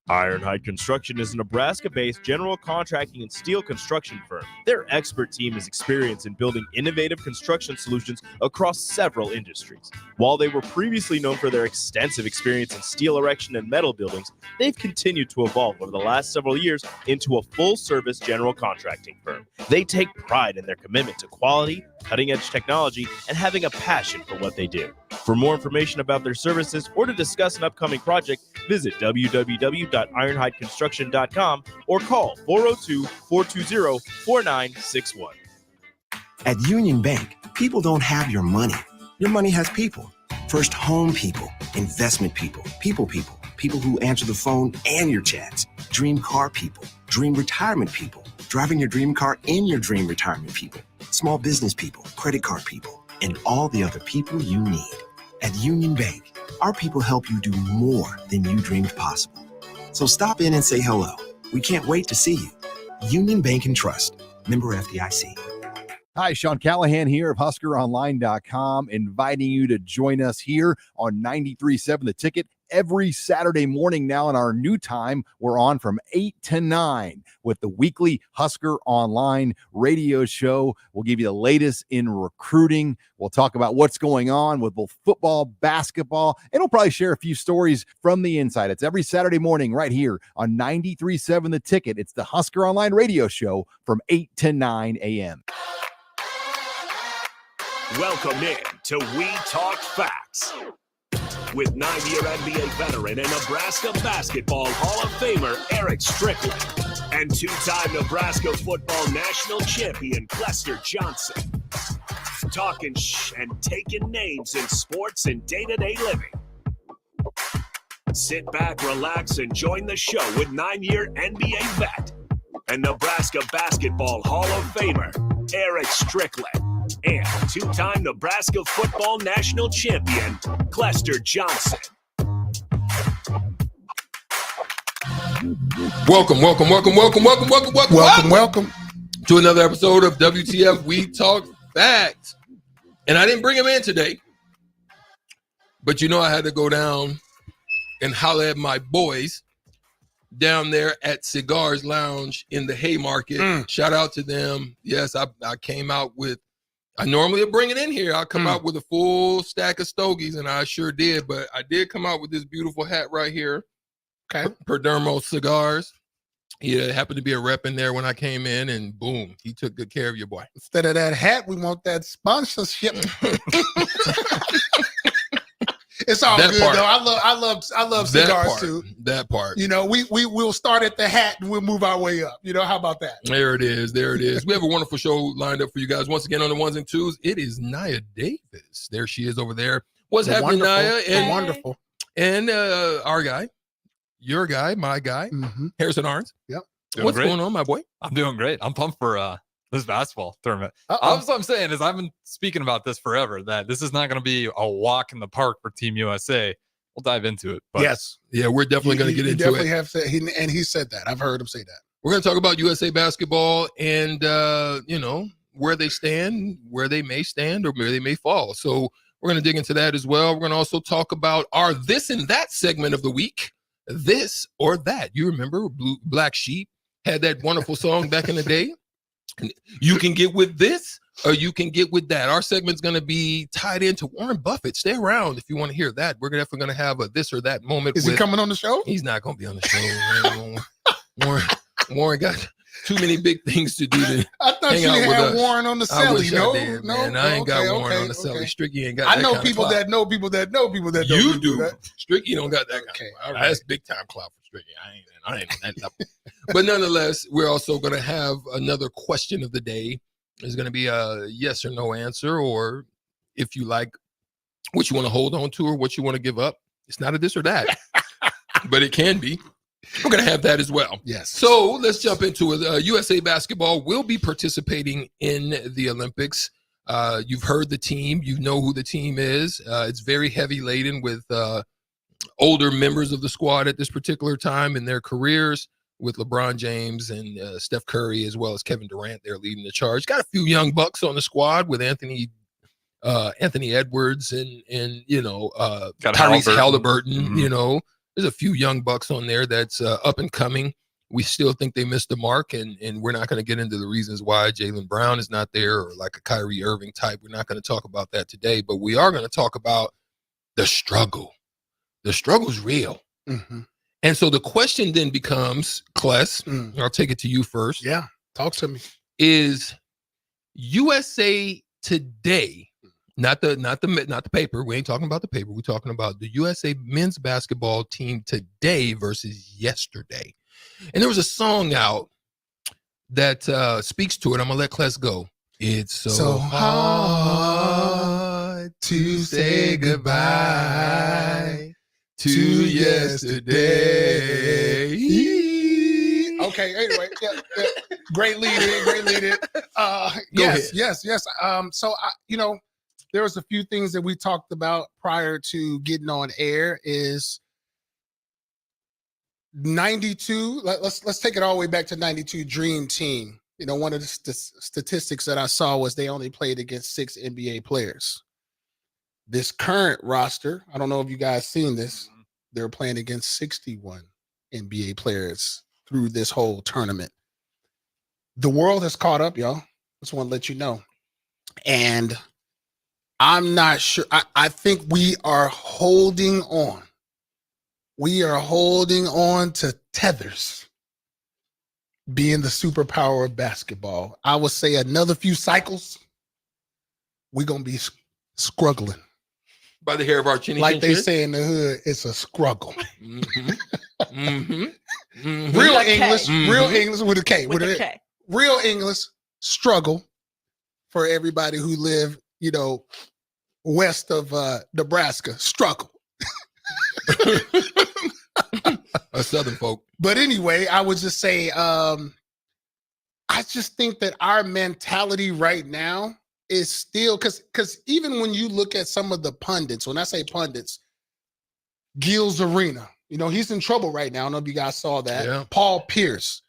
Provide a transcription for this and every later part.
Ironhide Construction is a Nebraska-based general contracting and steel construction firm. Their expert team is experienced in building innovative construction solutions across several industries. While they were previously known for their extensive experience in steel erection and metal buildings, they've continued to evolve over the last several years into a full-service general contracting firm. They take pride in their commitment to quality, cutting-edge technology, and having a passion for what they do. For more information about their services or to discuss an upcoming project, visit www.ironhideconstruction.com or call 402-420-4961. At Union Bank, people don't have your money. Your money has people. First home people, investment people, people who answer the phone and your chats, dream car people, dream retirement people, driving your dream car in your dream retirement people, small business people, credit card people, and all the other people you need. At Union Bank, our people help you do more than you dreamed possible. So stop in and say hello. We can't wait to see you. Union Bank and Trust. Member FDIC. Hi, Sean Callahan here of HuskerOnline.com, inviting you to join us here on 93.7 The Ticket every Saturday morning now in our new time. We're on from 8 to 9 with the weekly Husker Online radio show. We'll give you the latest in recruiting. We'll talk about what's going on with both football, basketball, and we'll probably share a few stories from the inside. It's every Saturday morning right here on 93.7 The Ticket. It's the Husker Online radio show from 8 to 9 a.m. Welcome in to We Talk Facts with 9-year NBA veteran and Nebraska Basketball Hall of Famer Erick Strickland and two-time Nebraska football national champion Clester Johnson. Talking and taking names in sports and day-to-day living. Sit back, relax, and join the show with 9-year NBA vet and Nebraska Basketball Hall of Famer Erick Strickland. And two-time Nebraska football national champion, Clester Johnson. Welcome to another episode of WTF We Talk Facts. And I didn't bring him in today, but you know I had to go down and holler at my boys down there at Cigars Lounge in the Haymarket. Shout out to them. Yes, I came out with, I normally bring it in here. I'll come out with a full stack of stogies, and I sure did. But I did come out with this beautiful hat right here. Okay. Perdermo Cigars. He happened to be a rep in there when I came in, and boom, he took good care of your boy. Instead of that hat, we want that sponsorship. It's all that good part. Though. I love cigars too. That part. You know, we'll start at the hat and we'll move our way up. You know, how about that? There it is. We have a wonderful show lined up for you guys. Once again on the ones and twos, it is Nia Davis. There she is over there. What's happening, Nia? And wonderful. And our guy, your guy, my guy, Harrison Arns. Yep. What's going on, my boy? I'm doing great. I'm pumped for this basketball tournament. All I'm saying is I've been speaking about this forever, that this is not going to be a walk in the park for Team USA. We'll dive into it. But yes. Yeah, we're definitely going to get into definitely it. Have said, he said that. I've heard him say that. We're going to talk about USA basketball and, where they stand, where they may stand, or where they may fall. So we're going to dig into that as well. We're going to also talk about our this and that segment of the week, this or that. You remember Black Sheep had that wonderful song back in the day. You can get with this or you can get with that. Our segment's going to be tied into Warren Buffett. Stay around if you want to hear that. We're definitely going to have a this or that moment. Is he coming on the show? He's not going to be on the show. Warren got too many big things to do. I thought you didn't have Warren on the celly. No, I ain't got Warren on the celly. Stricky ain't got that. I know people that know people that know people that don't. You do. That. Stricky don't got that kind of. Right. That's big time clout for Stricky. I ain't on that level. But nonetheless, we're also going to have another question of the day. It's going to be a yes or no answer, or if you like, what you want to hold on to or what you want to give up. It's not a this or that, but it can be. We're going to have that as well. Yes. So let's jump into it. USA basketball will be participating in the Olympics. You've heard the team. You know who the team is. It's very heavy laden with older members of the squad at this particular time in their careers, with LeBron James and Steph Curry, as well as Kevin Durant. They're leading the charge. Got a few young bucks on the squad with Anthony Edwards and Tyrese Halliburton, There's a few young bucks on there that's up and coming. We still think they missed the mark, and we're not going to get into the reasons why Jaylen Brown is not there or like a Kyrie Irving type. We're not going to talk about that today, but we are going to talk about the struggle. The struggle's real. Mm-hmm. And so the question then becomes, Cless, I'll take it to you first. Yeah, talk to me. Is USA Today, not the paper. We ain't talking about the paper. We're talking about the USA men's basketball team today versus yesterday. And there was a song out that speaks to it. I'm gonna let Cless go. It's so hard to say goodbye to yesterday. Okay, anyway, yeah. Great lead-in. Yes. So, there was a few things that we talked about prior to getting on air is 92. Let's take it all the way back to 92 Dream Team. One of the statistics that I saw was they only played against 6 NBA players. This current roster, I don't know if you guys seen this, they're playing against 61 NBA players through this whole tournament. The world has caught up, y'all. Just want to let you know. And I'm not sure. I think we are holding on. We are holding on to tethers being the superpower of basketball. I would say another few cycles, we're going to be struggling. By the hair of our chinny like they say in the hood, it's a struggle. Real Like English, K. real English with a K. With a K. Real English struggle for everybody who live, west of Nebraska. Struggle. A Southern folk. But anyway, I would just say, I just think that our mentality right now is still because even when you look at some of the pundits, when I say pundits, Gil's Arena, he's in trouble right now. I don't know if you guys saw that. Yeah. Paul Pierce,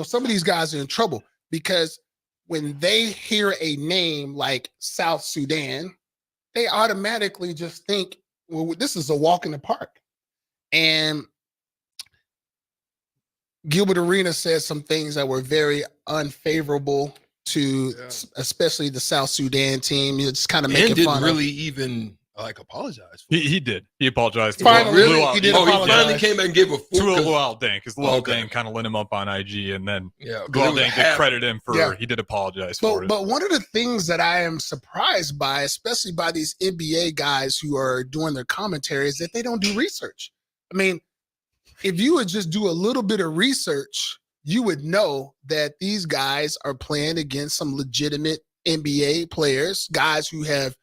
some of these guys are in trouble because when they hear a name like South Sudan, they automatically just think, well, this is a walk in the park. And Gilbert Arena said some things that were very unfavorable to especially the South Sudan team. Just kind of making fun. Didn't really even apologize. He did. He apologized. Finally, he did apologize. apologize. He finally came back and gave a full to Luau Deng because Luau Deng kind of lit him up on IG, and then Luau Deng did credit him for he did apologize for it. But one of the things that I am surprised by, especially by these NBA guys who are doing their commentary, is that they don't do research. I mean, if you would just do a little bit of research, you would know that these guys are playing against some legitimate NBA players, guys who have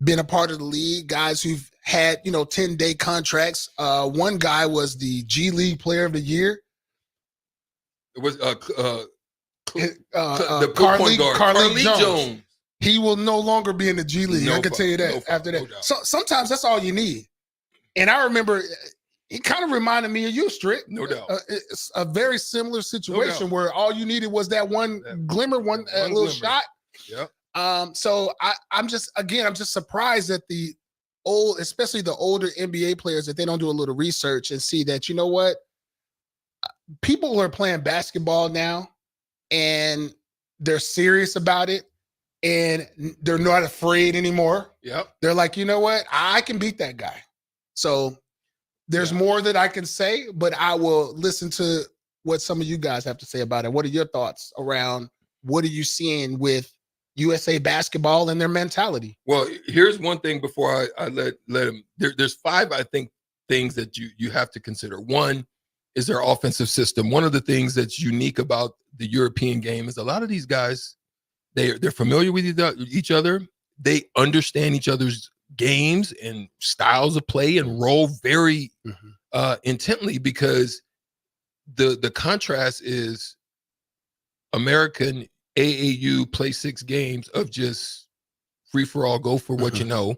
been a part of the league, guys who've had, 10-day contracts. One guy was the G League Player of the Year. It was the Carly Jones. Jones. He will no longer be in the G League. I can tell you that after that. So sometimes that's all you need. And I remember he kind of reminded me of you, Strick. No doubt. It's a very similar situation where all you needed was that one glimmer, one little shot. Yep. So I'm just surprised that especially the older NBA players, that they don't do a little research and see that, people are playing basketball now and they're serious about it and they're not afraid anymore. Yep. They're like, you know what? I can beat that guy. So there's more that I can say, but I will listen to what some of you guys have to say about it. What are your thoughts around what are you seeing with USA basketball and their mentality? Well, here's one thing before I let him. There's 5, I think, things that you have to consider. One is their offensive system. One of the things that's unique about the European game is a lot of these guys, they're familiar with each other. They understand each other's games and styles of play and roll very intently, because the contrast is American AAU play 6 games of just free for all, go for what you know.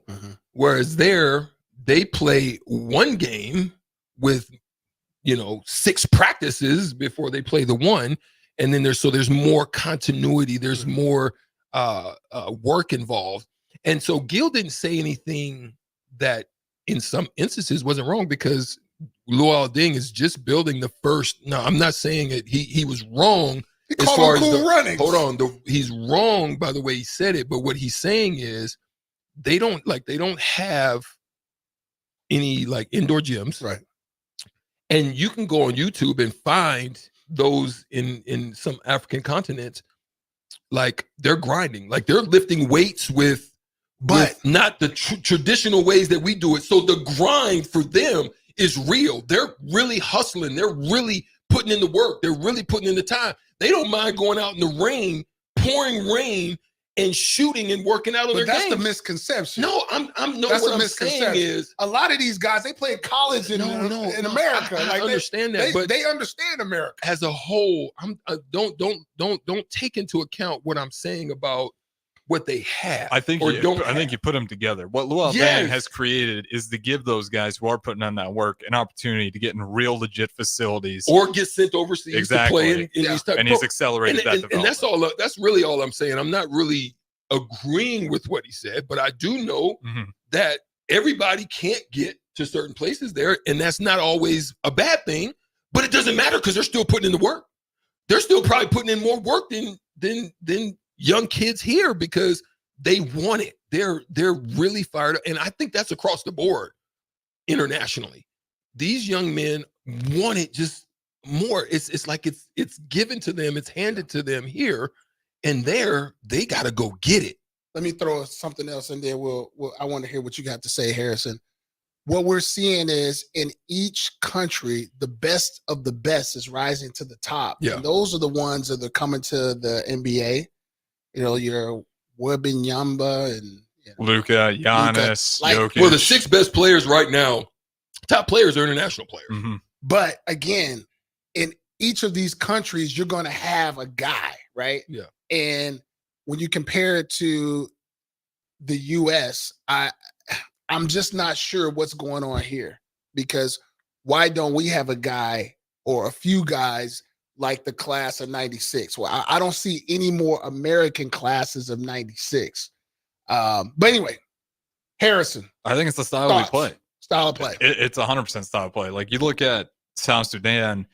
Whereas they play 1 game with 6 practices before they play the one, and then there's more continuity, there's more work involved. And so Gil didn't say anything that in some instances wasn't wrong, because Luol Deng is just building the first. No, I'm not saying it. He was wrong He as called far him as cool runnings. Hold on, he's wrong by the way he said it. But what he's saying is they don't have any like indoor gyms, Right? And you can go on YouTube and find those in some African continents. Like they're grinding, like they're lifting weights with not the traditional ways that we do it. So the grind for them is real. They're really hustling. They're really putting in the work. They're really putting in the time. They don't mind going out in the rain, pouring rain, and shooting and working out on their That's games. the misconception. No, That's what a I'm misconception. saying is a lot of these guys, they play college in America. I understand that, but they understand America as a whole. Don't take into account what I'm saying about what they have. I think you put them together. What Luol Deng has created is to give those guys who are putting on that work an opportunity to get in real legit facilities or get sent overseas to play in these types. And he's accelerated that development. And that's all. That's really all I'm saying. I'm not really agreeing with what he said, but I do know that everybody can't get to certain places there, and that's not always a bad thing. But it doesn't matter because they're still putting in the work. They're still probably putting in more work than young kids here because they want it. They're really fired up. And I think that's across the board internationally. These young men want it just more. It's like it's given to them, it's handed to them here, and they got to go get it. Let me throw something else in there. I want to hear what you got to say, Harrison. What we're seeing is in each country, the best of the best is rising to the top. Yeah. And those are the ones that are coming to the NBA. You know, your Wembanyama and Luka, Giannis, Jokic. Well, the 6 best players right now, top players are international players. But again, in each of these countries, you're going to have a guy, right? Yeah. And when you compare it to the U.S., I'm just not sure what's going on here, because why don't we have a guy or a few guys like the class of 96? Well, I don't see any more American classes of 96. But anyway, Harrison. I think it's the style we play. Style of play. It's 100% style of play. Like you look at South Sudan,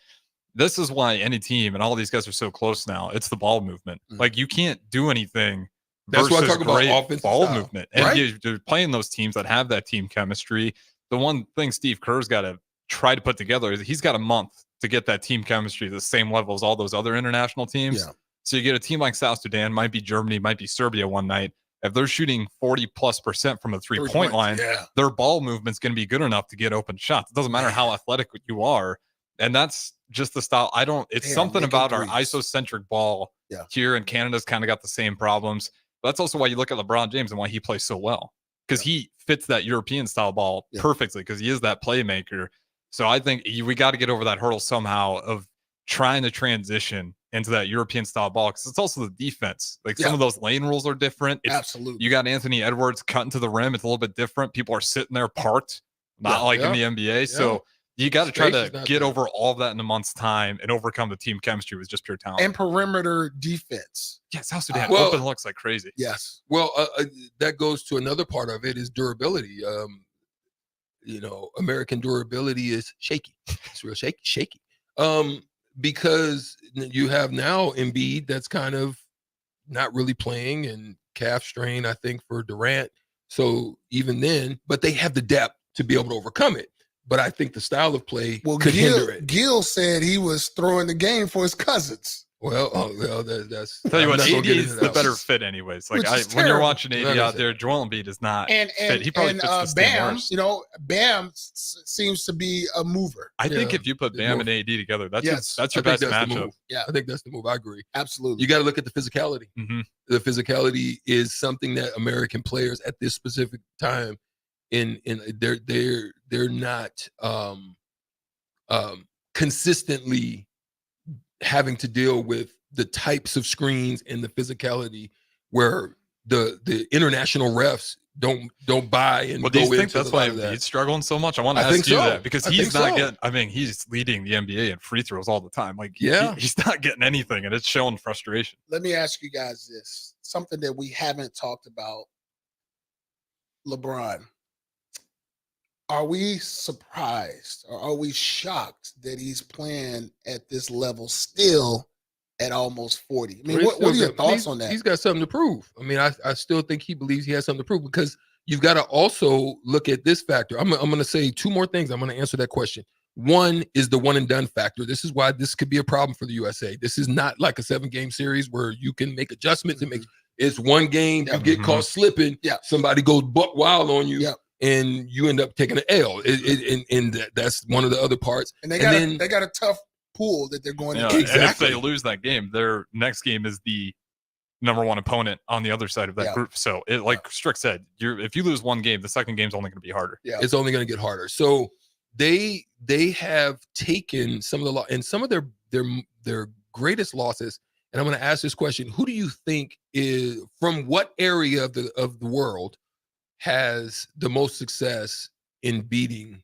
this is why any team and all these guys are so close now. It's the ball movement. Like you can't do anything. That's why I talk about offensive ball style. movement. And Right? you're playing those teams that have that team chemistry. The one thing Steve Kerr's got to try to put together is he's got a month to get that team chemistry to the same level as all those other international teams. Yeah. So you get a team like South Sudan, might be Germany, might be Serbia one night. If they're shooting 40+% from the three-point line, their ball movement's going to be good enough to get open shots. It doesn't matter how athletic you are. And that's just the style. It's something about our isocentric ball here in Canada's kind of got the same problems. But that's also why you look at LeBron James and why he plays so well, because he fits that European style ball perfectly, because he is that playmaker. So I think we got to get over that hurdle somehow of trying to transition into that European style ball, because it's also the defense. Like some of those lane rules are different. Absolutely. You got Anthony Edwards cutting to the rim. It's a little bit different. People are sitting there parked, not like in the NBA. So you got to try to get over all of that in a month's time and overcome the team chemistry with just pure talent. And perimeter defense. Yeah, South Sudan open looks like crazy. Yes. Well, that goes to another part of it is durability. American durability is shaky. It's real shaky. Because you have now Embiid that's kind of not really playing, and calf strain, I think, for Durant. So even then, but they have the depth to be able to overcome it. But I think the style of play could hinder it. Gil said he was throwing the game for his cousins. Well, that's. Tell you what, AD is the better fit, anyways. Like when you're watching AD out there, Joel Embiid is not fit. He probably fits the Bam. worse. Bam seems to be a mover. I think if you put Bam and AD together, that's your best matchup. Yeah, I think that's the move. I agree. Absolutely. You got to look at the physicality. Mm-hmm. The physicality is something that American players at this specific time, they're not consistently having to deal with the types of screens and the physicality where the international refs don't buy and do go you think into that's why he's struggling so much? I want to I ask think you so. that, because I he's think not so. getting. I mean, he's leading the NBA in free throws all the time. Like, he's not getting anything, and it's showing frustration. Let me ask you guys this: something that we haven't talked about. LeBron. Are we surprised or are we shocked that he's playing at this level still at almost 40? I mean, what are your thoughts on that? He's got something to prove. I mean, I still think he believes he has something to prove, because you've got to also look at this factor. I'm going to say two more things. I'm going to answer that question. One is the one and done factor. This is why this could be a problem for the USA. This is not like a 7-game series where you can make adjustments and make. It's one game, you get caught slipping, somebody goes buck wild on you, and you end up taking an L. And that's one of the other parts. And they got a tough pool that they're going to. Exactly. And if they lose that game, their next game is the number one opponent on the have that group. So, like Strick said, if you lose one game, the second game's only going to be harder. Yeah, it's only going to get harder. So they have taken some of the and some of their greatest losses. And I'm going to ask this question: who do you think is from what area of the world has the most success in beating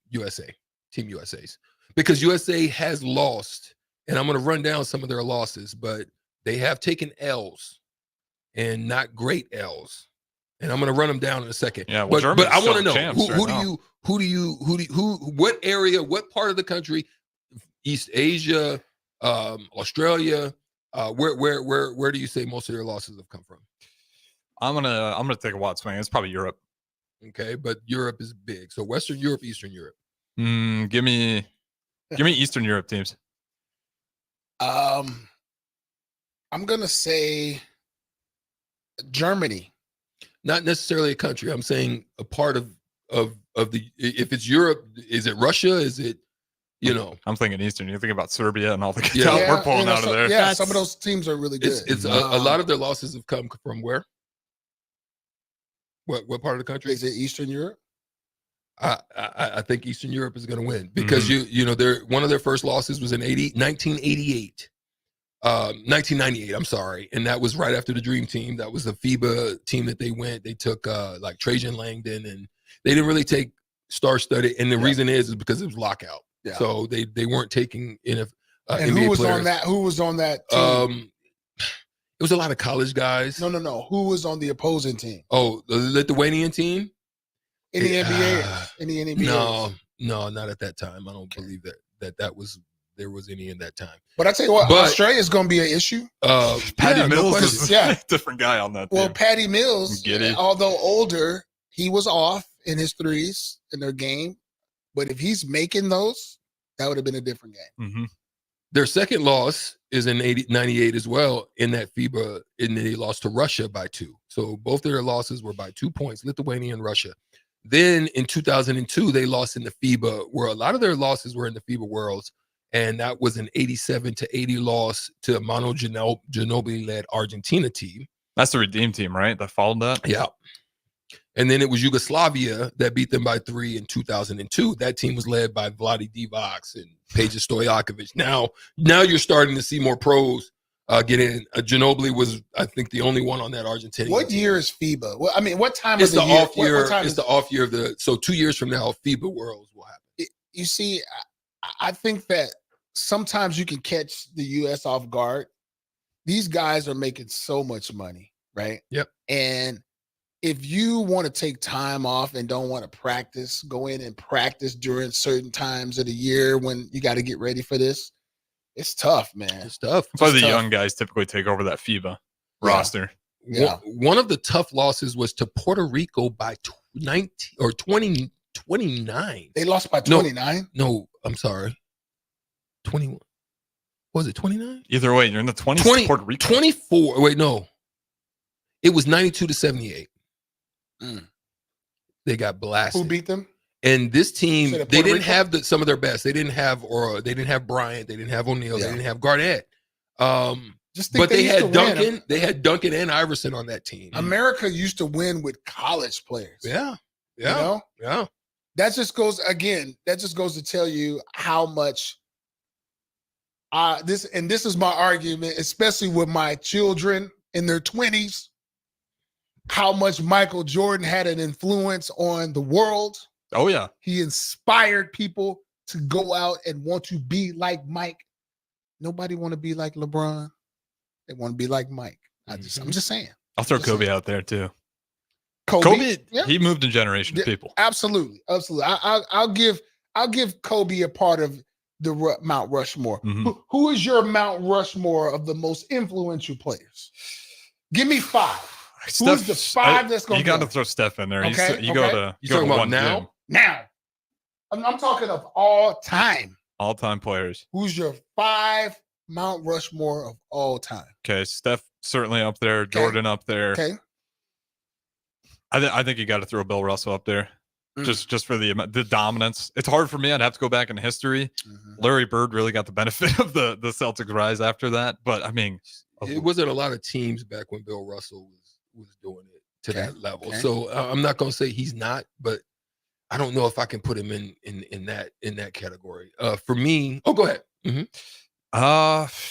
USA, Team USA's? Because USA has lost, and I'm going to run down some of their losses, but they have taken L's and not great L's. And I'm going to run them down in a second. Yeah, well, but I want to know what area, what part of the country, East Asia, Australia, where do you say most of their losses have come from? I'm gonna take a wild swing. It's probably Europe. Okay, but Europe is big. So Western Europe, Eastern Europe. Give me Eastern Europe teams. I'm gonna say Germany. Not necessarily a country. I'm saying a part of the. If it's Europe, is it Russia? Is it? I'm thinking Eastern. You're thinking about Serbia and all the talent we're pulling out of there. Yeah, some of those teams are really good. It's a lot of their losses have come from where? What part of the country? Is it Eastern Europe? I think Eastern Europe is going to win because one of their first losses was in 1988. 1998, I'm sorry. And that was right after the Dream Team. That was the FIBA team that they went. They took like Trajan Langdon, and they didn't really take star-studded. And the reason is because it was lockout. Yeah. So they weren't taking and NBA who was players. on that? Who was on that team? It was a lot of college guys. No. Who was on the opposing team? Oh, the Lithuanian team? Any NBA? Any NBA? No, not at that time. I don't believe that was there was any in that time. But I tell you what, Australia is going to be an issue. Patty Mills is a different guy on that team. Well, Patty Mills, although older, he was off in his threes in their game. But if he's making those, that would have been a different game. Mm-hmm. Their second loss is in 98 as well in that FIBA, and they lost to Russia by 2. So both of their losses were by 2 points, Lithuania and Russia. Then in 2002, they lost in the FIBA, where a lot of their losses were in the FIBA Worlds, and that was an 87-80 loss to Manu Ginobili-led Argentina team. That's the Redeem team, right? That followed that? Yeah. And then it was Yugoslavia that beat them by 3 in 2002. That team was led by Vlade Divac and Peja Stojakovic. Now you're starting to see more pros get in. Ginobili was, I think, the only one on that Argentinian What team. year is FIBA? Well, I mean, what time it's of the the year? off year. What time it's the off year of the. So 2 years from now, FIBA Worlds will happen. You see, I think that sometimes you can catch the U.S. off guard. These guys are making so much money, right? Yep. And if you want to take time off and don't want to practice, go in and practice during certain times of the year when you got to get ready for this. It's tough, man. It's tough. But the young guys typically take over that FIBA roster. Yeah. One of the tough losses was to Puerto Rico by 29. They lost by 29? No, I'm sorry. 21. Was it 29? Either way, you're in the 20s. Puerto Rico. 24. Wait, no. It was 92-78. They got blasted. Who beat them? And this team, they didn't Rico? have some of their best. They didn't have They didn't have Bryant. They didn't have O'Neal. They didn't have Garnett. But they had Duncan. Win. They had Duncan and Iverson on that team. America used to win with college players. Yeah. You know? Yeah. That just goes to tell you how much this is my argument, especially with my children in their 20s, how much Michael Jordan had an influence on the world. Oh, yeah. He inspired people to go out and want to be like Mike. Nobody want to be like LeBron. They want to be like Mike. I'm just saying. I'll throw Kobe out there too. Kobe, yeah. he moved a generation of people. Absolutely. I'll give Kobe a part of the Mount Rushmore. Mm-hmm. Who is your Mount Rushmore of the most influential players? Give me 5. Who's the 5 that's going to You got to throw Steph in there. Okay, You go to talking about one now? gym. Now, I'm talking of all time. All-time players. Who's your 5 Mount Rushmore of all time? Okay, Steph certainly up there. Jordan up there. Okay. I think you got to throw Bill Russell up there, just for the dominance. It's hard for me. I'd have to go back in history. Larry Bird really got the benefit of the Celtics rise after that. But I mean, it wasn't a lot of teams back when Bill Russell was doing it to that level. So I'm not going to say he's not, but I don't know if I can put him in that category. For me, go ahead.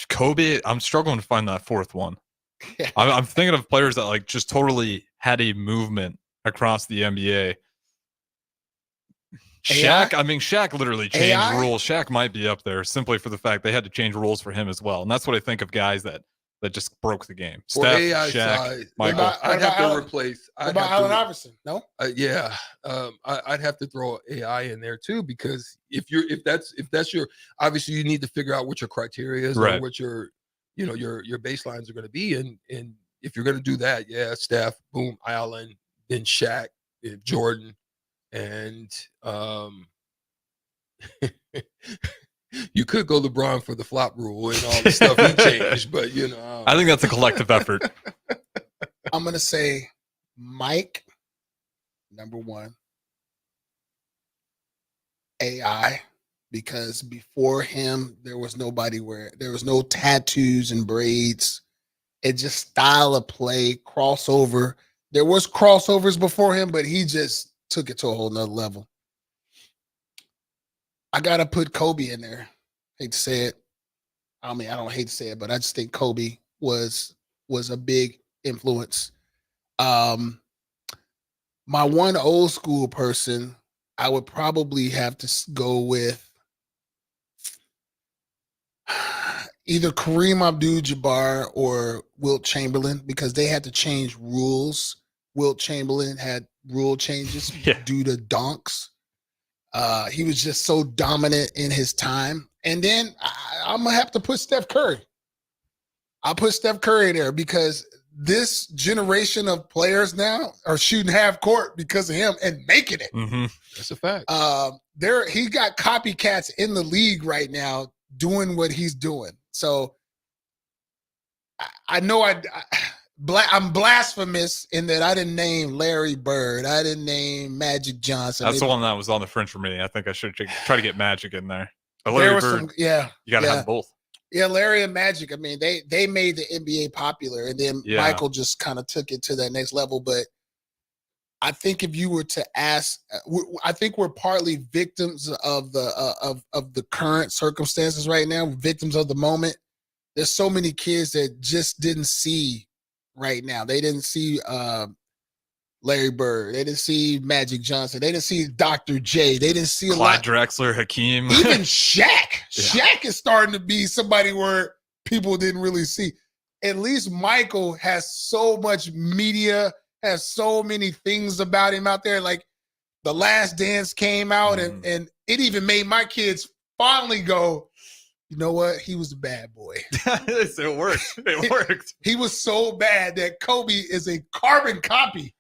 Kobe. I'm struggling to find that 4th one. I'm thinking of players that like just totally had a movement across the NBA. Shaq, I mean, Shaq literally changed rules. Shaq might be up there simply for the fact they had to change rules for him as well. And that's what I think of guys that just broke the game. Steph, AI Shaq, side, Michael. I'd have to replace. What about Allen Iverson? No. I'd have to throw AI in there too, because if that's your, obviously you need to figure out what your criteria is, right, or what your baselines are going to be, and if you're going to do that, Steph, boom, Allen, then Shaq, then Jordan, and you could go LeBron for the flop rule and all the stuff he changed, but I think that's a collective effort. I'm gonna say Mike, number 1, AI, because before him there was nobody there was no tattoos and braids. It just style of play, crossover. There was crossovers before him, but he just took it to a whole nother level. I gotta put Kobe in there. Hate to say it. I mean, I don't hate to say it, but I just think Kobe was a big influence. My one old school person, I would probably have to go with either Kareem Abdul-Jabbar or Wilt Chamberlain, because they had to change rules. Wilt Chamberlain had rule changes due to donks. He was just so dominant in his time. And then I'm going to have to put Steph Curry. I'll put Steph Curry there because this generation of players now are shooting half court because of him and making it. That's a fact. He got copycats in the league right now doing what he's doing. So I know I'm blasphemous in that I didn't name Larry Bird. I didn't name Magic Johnson. That's the one that was on the fringe for me. I think I should try to get Magic in there. But Larry Bird, you got to have both. Yeah, Larry and Magic. I mean, they made the NBA popular, and then Michael just kind of took it to that next level. But I think if you were to ask, I think we're partly victims of the current circumstances right now, victims of the moment. There's so many kids that just didn't see right now. They didn't see Larry Bird. They didn't see Magic Johnson. They didn't see Dr. J. They didn't see Clyde Drexler, Hakeem. Even Shaq. Shaq is starting to be somebody where people didn't really see. At least Michael has so much media, has so many things about him out there. Like The Last Dance came out, and it even made my kids finally go, you know what? He was a bad boy. It worked. It worked. He was so bad that Kobe is a carbon copy.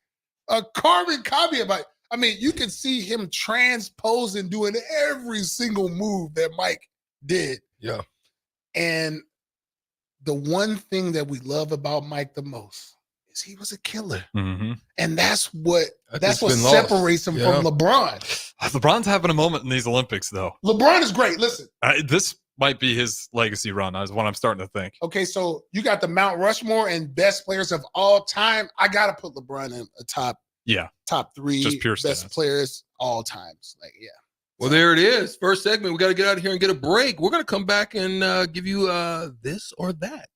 A carbon copy of it. I mean, you can see him transposing, doing every single move that Mike did. Yeah. And the one thing that we love about Mike the most is he was a killer. And that's what separates him from LeBron. LeBron's having a moment in these Olympics, though. LeBron is great. Listen. This might be his legacy run, is what I'm starting to think. Okay, so you got the Mount Rushmore and best players of all time. I got to put LeBron in a top 3 just pure best players all times. Like, Well, there it is. First segment. We got to get out of here and get a break. We're going to come back and give you this or that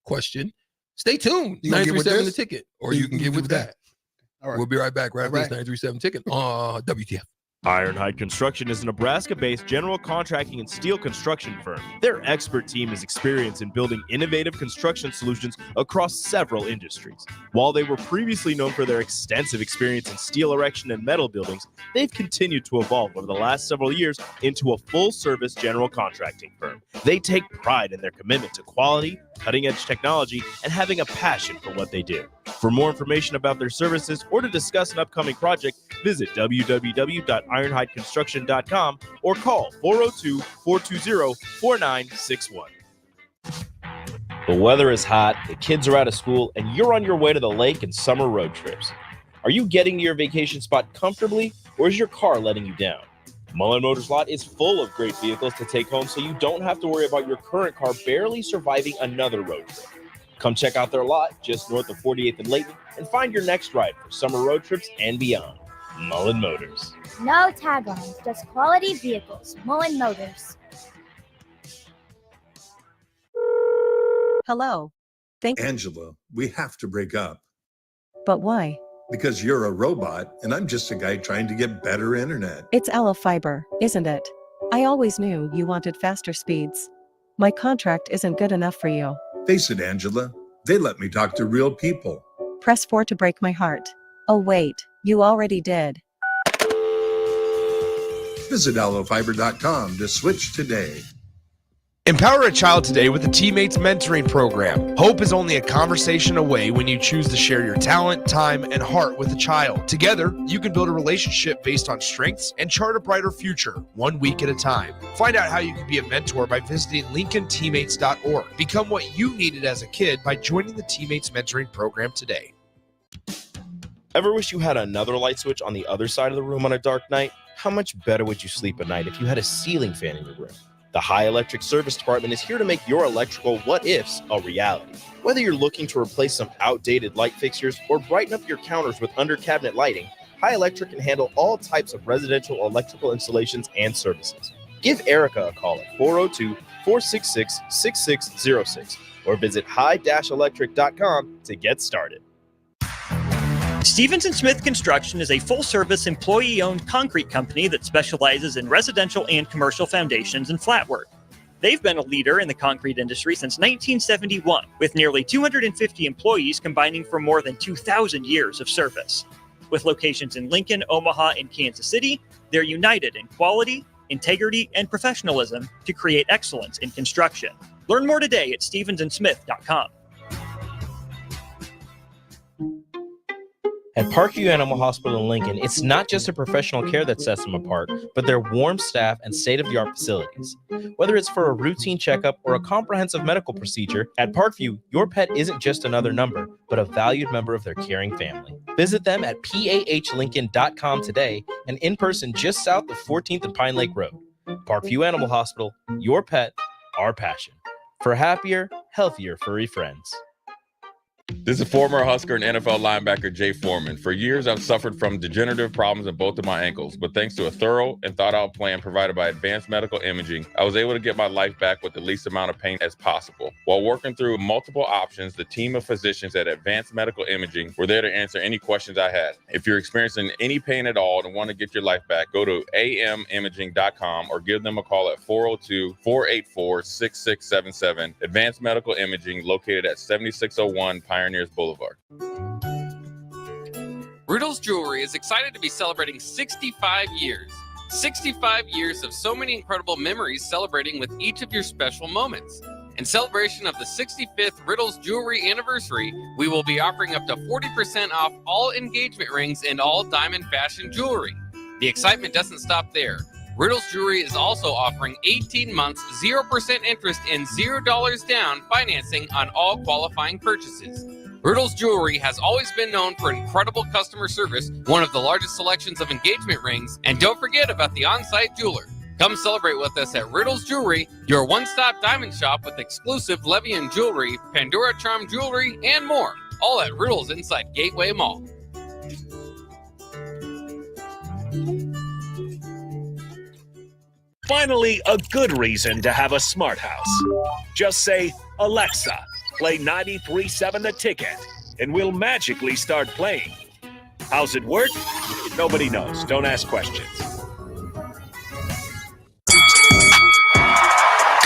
question. Stay tuned. 937 The Ticket. Or you can get with that. All right. We'll be right back right after this 937 Ticket on WTF. Ironhide Construction is a Nebraska-based general contracting and steel construction firm. Their expert team is experienced in building innovative construction solutions across several industries. While they were previously known for their extensive experience in steel erection and metal buildings, they've continued to evolve over the last several years into a full-service general contracting firm. They take pride in their commitment to quality, cutting-edge technology, and having a passion for what they do. For more information about their services or to discuss an upcoming project, visit www.ironhideconstruction.com or call 402-420-4961. The weather is hot, the kids are out of school, and you're on your way to the lake and summer road trips. Are you getting to your vacation spot comfortably, or is your car letting you down? Mullen Motors Lot is full of great vehicles to take home, so you don't have to worry about your current car barely surviving another road trip. Come check out their lot just north of 48th and Layton and find your next ride for summer road trips and beyond. Mullen Motors. No tag-ons, just quality vehicles. Mullen Motors. Hello. Angela, we have to break up. But why? Because you're a robot and I'm just a guy trying to get better internet. It's Aloe Fiber, isn't it? I always knew you wanted faster speeds. My contract isn't good enough for you. Face it, Angela, they let me talk to real people. Press 4 to break my heart. Oh wait, you already did. Visit aloefiber.com to switch today. Empower a child today with the Teammates Mentoring Program. Hope is only a conversation away when you choose to share your talent, time, and heart with a child. Together, you can build a relationship based on strengths and chart a brighter future, 1 week at a time. Find out how you can be a mentor by visiting LincolnTeammates.org. Become what you needed as a kid by joining the Teammates Mentoring Program today. Ever wish you had another light switch on the other side of the room on a dark night? How much better would you sleep at night if you had a ceiling fan in your room? The High Electric Service Department is here to make your electrical what-ifs a reality. Whether you're looking to replace some outdated light fixtures or brighten up your counters with under-cabinet lighting, High Electric can handle all types of residential electrical installations and services. Give Erica a call at 402-466-6606 or visit high-electric.com to get started. Stevens & Smith Construction is a full-service, employee-owned concrete company that specializes in residential and commercial foundations and flat work. They've been a leader in the concrete industry since 1971, with nearly 250 employees combining for more than 2,000 years of service. With locations in Lincoln, Omaha, and Kansas City, they're united in quality, integrity, and professionalism to create excellence in construction. Learn more today at stevensandsmith.com. At Parkview Animal Hospital in Lincoln, it's not just the professional care that sets them apart, but their warm staff and state-of-the-art facilities. Whether it's for a routine checkup or a comprehensive medical procedure, at Parkview, your pet isn't just another number, but a valued member of their caring family. Visit them at pahlincoln.com today and in person just south of 14th and Pine Lake Road. Parkview Animal Hospital, your pet, our passion. For happier, healthier furry friends. This is former Husker and NFL linebacker Jay Foreman. For years, I've suffered from degenerative problems in both of my ankles, but thanks to a thorough and thought-out plan provided by Advanced Medical Imaging, I was able to get my life back with the least amount of pain as possible. While working through multiple options, the team of physicians at Advanced Medical Imaging were there to answer any questions I had. If you're experiencing any pain at all and want to get your life back, go to amimaging.com or give them a call at 402-484-6677. Advanced Medical Imaging, located at 7601 Pioneers Boulevard. Riddle's Jewelry is excited to be celebrating 65 years. 65 years of so many incredible memories celebrating with each of your special moments. In celebration of the 65th Riddle's Jewelry anniversary, we will be offering up to 40% off all engagement rings and all diamond fashion jewelry. The excitement doesn't stop there. Riddle's Jewelry is also offering 18 months, 0% interest and $0 down financing on all qualifying purchases. Riddle's Jewelry has always been known for incredible customer service, one of the largest selections of engagement rings, and don't forget about the on-site jeweler. Come celebrate with us at Riddle's Jewelry, your one-stop diamond shop with exclusive Levian jewelry, Pandora Charm jewelry, and more, all at Riddle's inside Gateway Mall. Finally, a good reason to have a smart house. Just say, Alexa, play 93.7 The Ticket, and we'll magically start playing. How's it work? Nobody knows. Don't ask questions.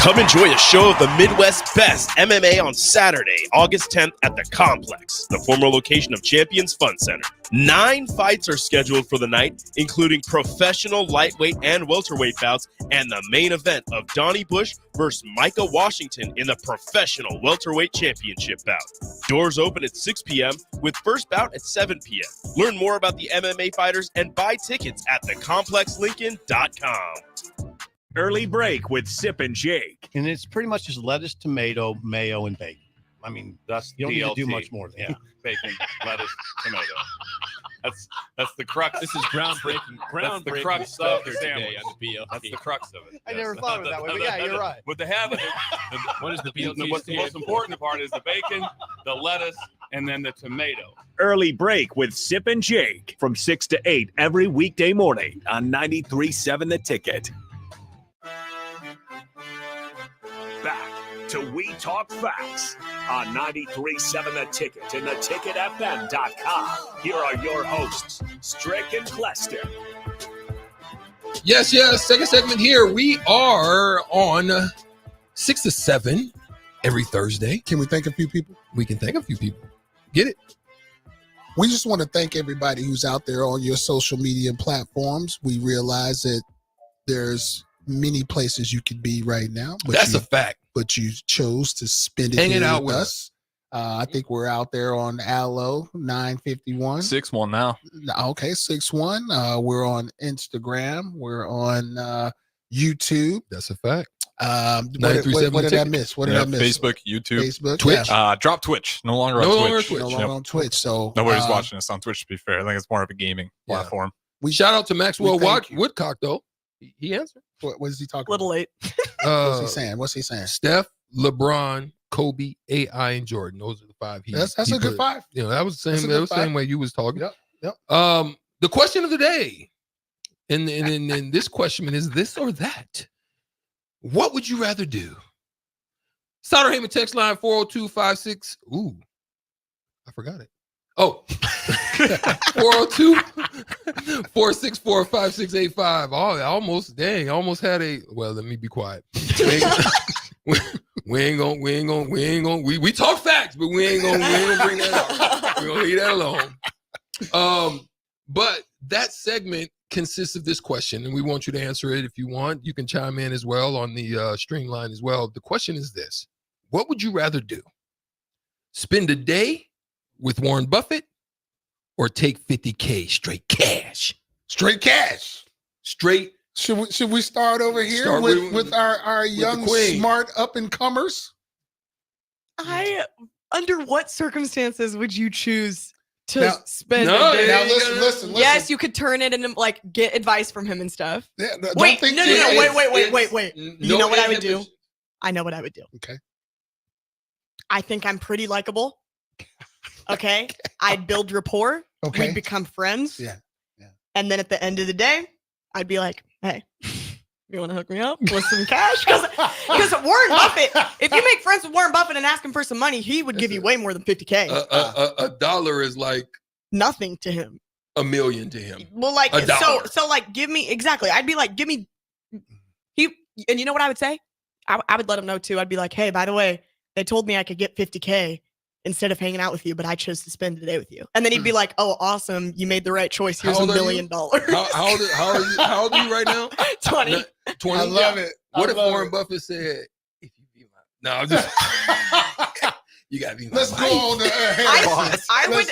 Come enjoy a show of the Midwest's best MMA on Saturday, August 10th at the Complex, the former location of Champions Fun Center. 9 fights are scheduled for the night, including professional lightweight and welterweight bouts, and the main event of Donnie Bush versus Micah Washington in the professional welterweight championship bout. Doors open at 6 p.m. with first bout at 7 p.m. Learn more about the MMA fighters and buy tickets at thecomplexlincoln.com. Early break with Sip and Jake. And it's pretty much just lettuce, tomato, mayo, and bacon. I mean, That's you don't need to do DLT. much more than that. Bacon, lettuce, tomato. That's the crux. This is groundbreaking. That's the crux of the today sandwich. on the BLT. That's the crux of it. I never thought of it that way, but yeah, you're right. But to have it, What is the BLT? what's the most important part is the bacon, the lettuce, and then the tomato. Early break with Sip and Jake from 6 to 8 every weekday morning on 93.7 The Ticket. Back to We Talk Facts on 93.7 The Ticket and theticketfm.com. Here are your hosts, Strick and Clester. Yes. Second segment here. We are on 6 to 7 every Thursday. Can we thank a few people? We can thank a few people. Get it? We just want to thank everybody who's out there on your social media platforms. We realize that there's many places you could be right now. But That's a fact. But you chose to spend it Hanging here out with with us. I think we're out there on Allo 951. 6-1 now. Okay, 6-1. We're on Instagram. We're on YouTube. That's a fact. What did I miss? What did I miss? Facebook, YouTube, Facebook, Twitch. yeah. Drop Twitch. No longer on Twitch. No longer on Twitch. So Nobody's watching us on Twitch, to be fair. I think it's more of a gaming platform. We shout out to Maxwell thank you. Woodcock, though. He answered. What is he talking Little late. What's he saying? What's he saying? Steph, LeBron, Kobe, AI, and Jordan. Those are the 5. That's a good 5. You know, that was the That's a same. good That was the 5. same way you was talking. Yep. The question of the day, and this question is this or that. What would you rather do? Sauter Heyman text line 40256. Ooh, I forgot it. Oh, 402-464-5685. Oh, I almost had a, well, let me be quiet. We talk facts, but we ain't gonna bring that up. We're gonna leave that alone. But that segment consists of this question, and we want you to answer it if you want. You can chime in as well on the stream line as well. The question is this: what would you rather do? Spend a day with Warren Buffett, or take 50K straight cash? Straight cash. Straight. Should we start over here with our young, smart up-and-comers? Under what circumstances would you choose to spend No, a day? now listen. Yes, you could turn it and like get advice from him and stuff. Yeah, Wait, don't think no, wait. You know what I would do? I know what I would do. Okay. I think I'm pretty likable. Okay. I'd build rapport. Okay. We'd become friends. Yeah. And then at the end of the day, I'd be like, hey, you want to hook me up with some cash? Because Warren Buffett, if you make friends with Warren Buffett and ask him for some money, he would give you way more than 50K. A dollar is like nothing to him. $1 million to him. Well, like, $1. so like, give me, exactly. I'd be like, give me, and you know what I would say? I would let him know too. I'd be like, hey, by the way, they told me I could get 50K instead of hanging out with you, but I chose to spend the day with you. And then he'd be like, oh, awesome. You made the right choice. Here's $1 million. How old are you right now? 20. 20. I love it. What if Warren Buffett said, if you be my, no, I'm just, you gotta be my Let's wife. go on to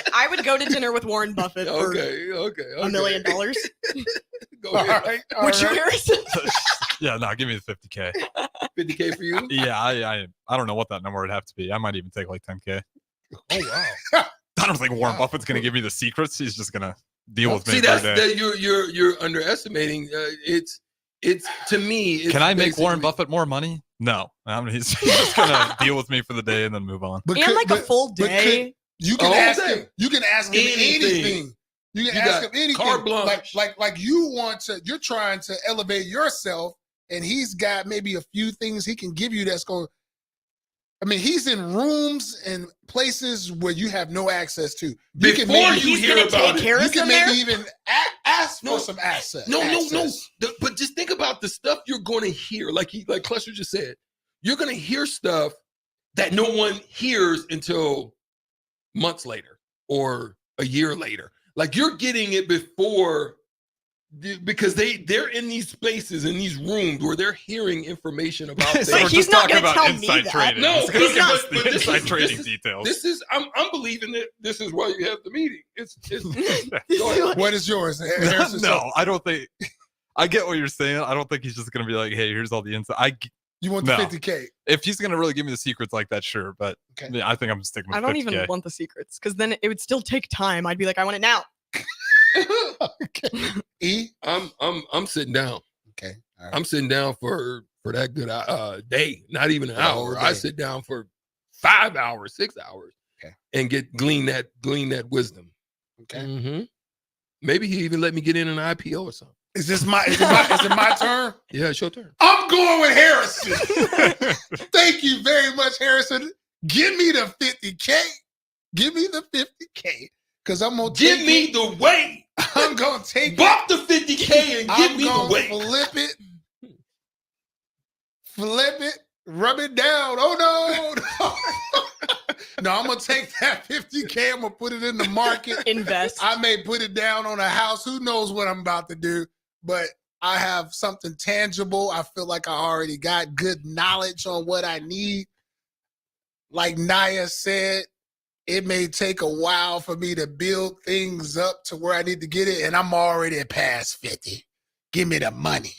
I would go to dinner with Warren Buffett for $1 million. Go ahead. Would you, Harrison? Yeah, no, give me the 50K. 50K for you? Yeah, I don't know what that number would have to be. I might even take like 10K. Oh wow! I don't think Warren Buffett's going to give me the secrets. He's just going to deal with me. See, you're underestimating. It's to me. Can I make Warren Buffett more money? No, he's just going to deal with me for the day and then move on. A full day. You can ask him. You can ask him anything. You can ask him anything. Carte blanche. Like you're trying to elevate yourself, and he's got maybe a few things he can give you that's going. I mean, he's in rooms and places where you have no access to. Before you hear about it, you can maybe even ask for some access. No. But just think about the stuff you're going to hear. Like Clester just said, you're going to hear stuff that no one hears until months later or a year later. Like you're getting it before, because they're in these spaces, in these rooms where they're hearing information about things. But he's not going to tell me that. Trading. No, he's not. But this inside is, trading this is, details. This is I'm believing that this is why you have the meeting. It's What is yours? No, I don't think. I get what you're saying. I don't think he's just going to be like, "Hey, here's all the inside." You want the 50K? If he's going to really give me the secrets like that, sure. But yeah, I think I'm sticking with 50K. I don't even want the secrets because then it would still take time. I'd be like, I want it now. Okay. E, I'm sitting down. Okay. All right. I'm sitting down for that good day, not even an hour. I sit down for 5 hours, 6 hours, and glean that wisdom. Okay. Mm-hmm. Maybe he even let me get in an IPO or something. Is it my turn? Yeah, it's your turn. I'm going with Harrison. Thank you very much, Harrison. Give me the 50K. Give me the 50K. Because I'm going to give me the weight. I'm going to take bump the 50K and give me the weight. Flip it, rub it down. Oh, no. No, I'm going to take that 50K. I'm going to put it in the market. Invest. I may put it down on a house. Who knows what I'm about to do? But I have something tangible. I feel like I already got good knowledge on what I need. Like Naya said, it may take a while for me to build things up to where I need to get it, and I'm already past 50. Give me the money.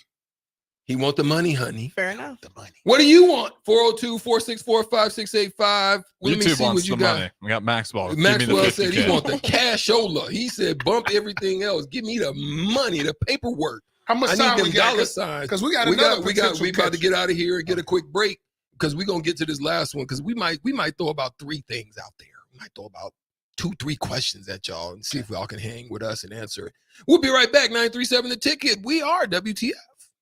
He want the money, honey. Fair enough. The money. What do you want? 402-464-5685. YouTube wants the money. We got Maxwell. Maxwell said he want the cashola. He said bump everything else. Give me the money, the paperwork. How much I time need we them got? dollar signs. Because we about to get out of here and get a quick break because we're gonna get to this last one because we might throw about 3 things out there. We might throw about 2-3 questions at y'all and see if y'all can hang with us and answer it. We'll be right back. 937 The Ticket. We are WTF.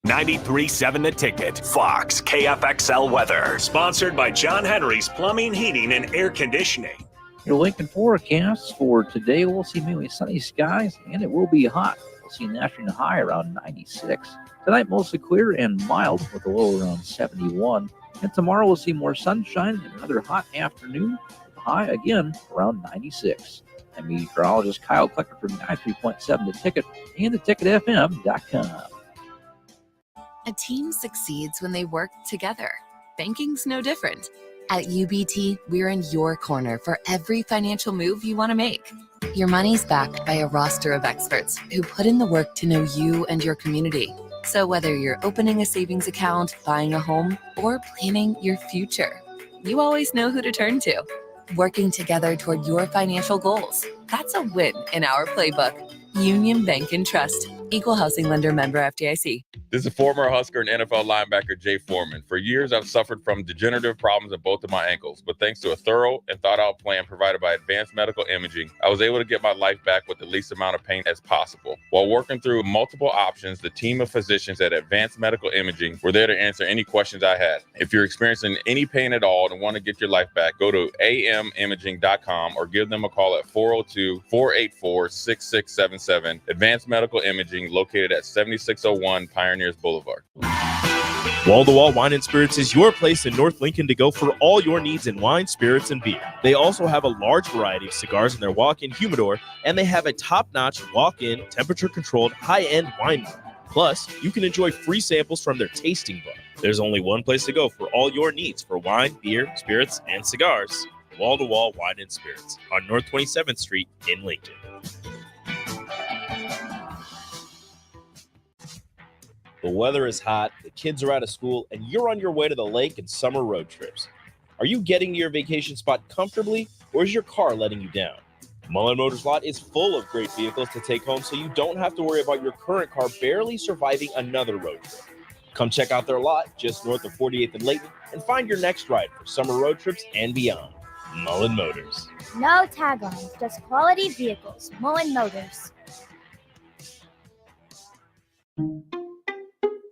93.7 The Ticket, Fox, KFXL weather. Sponsored by John Henry's Plumbing, Heating, and Air Conditioning. Your Lincoln forecast for today, we'll see mainly sunny skies, and it will be hot. We'll see an afternoon high around 96. Tonight, mostly clear and mild with a low around 71. And tomorrow, we'll see more sunshine and another hot afternoon with a high again around 96. I'm meteorologist Kyle Klecker from 93.7 The Ticket and theticketfm.com. A team succeeds when they work together. Banking's no different. At UBT, we're in your corner for every financial move you want to make. Your money's backed by a roster of experts who put in the work to know you and your community. So whether you're opening a savings account, buying a home, or planning your future, you always know who to turn to. Working together toward your financial goals. That's a win in our playbook. Union Bank and Trust. Equal housing lender, member FDIC. This is former Husker and NFL linebacker Jay Foreman. For years, I've suffered from degenerative problems in both of my ankles, but thanks to a thorough and thought-out plan provided by Advanced Medical Imaging, I was able to get my life back with the least amount of pain as possible. While working through multiple options, the team of physicians at Advanced Medical Imaging were there to answer any questions I had. If you're experiencing any pain at all and want to get your life back, go to amimaging.com or give them a call at 402-484-6677. Advanced Medical Imaging, located at 7601 Pioneers Boulevard. Wall-to-Wall Wine and Spirits is your place in North Lincoln to go for all your needs in wine, spirits, and beer. They also have a large variety of cigars in their walk-in humidor, and they have a top-notch walk-in, temperature-controlled, high-end wine bar. Plus, you can enjoy free samples from their tasting bar. There's only one place to go for all your needs for wine, beer, spirits, and cigars. Wall-to-Wall Wine and Spirits on North 27th Street in Lincoln. The weather is hot, the kids are out of school, and you're on your way to the lake and summer road trips. Are you getting to your vacation spot comfortably, or is your car letting you down? Mullen Motors Lot is full of great vehicles to take home, so you don't have to worry about your current car barely surviving another road trip. Come check out their lot just north of 48th and Layton and find your next ride for summer road trips and beyond. Mullen Motors. No tag-ons, just quality vehicles. Mullen Motors.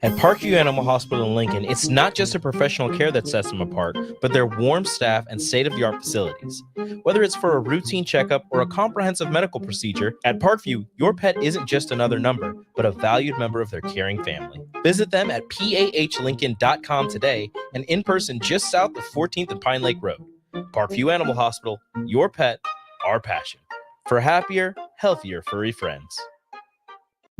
At Parkview Animal Hospital in Lincoln, it's not just a professional care that sets them apart, but their warm staff and state-of-the-art facilities. Whether it's for a routine checkup or a comprehensive medical procedure, at Parkview, your pet isn't just another number, but a valued member of their caring family. Visit them at pahlincoln.com today and in person just south of 14th and Pine Lake Road. Parkview Animal Hospital, your pet, our passion. For happier, healthier furry friends.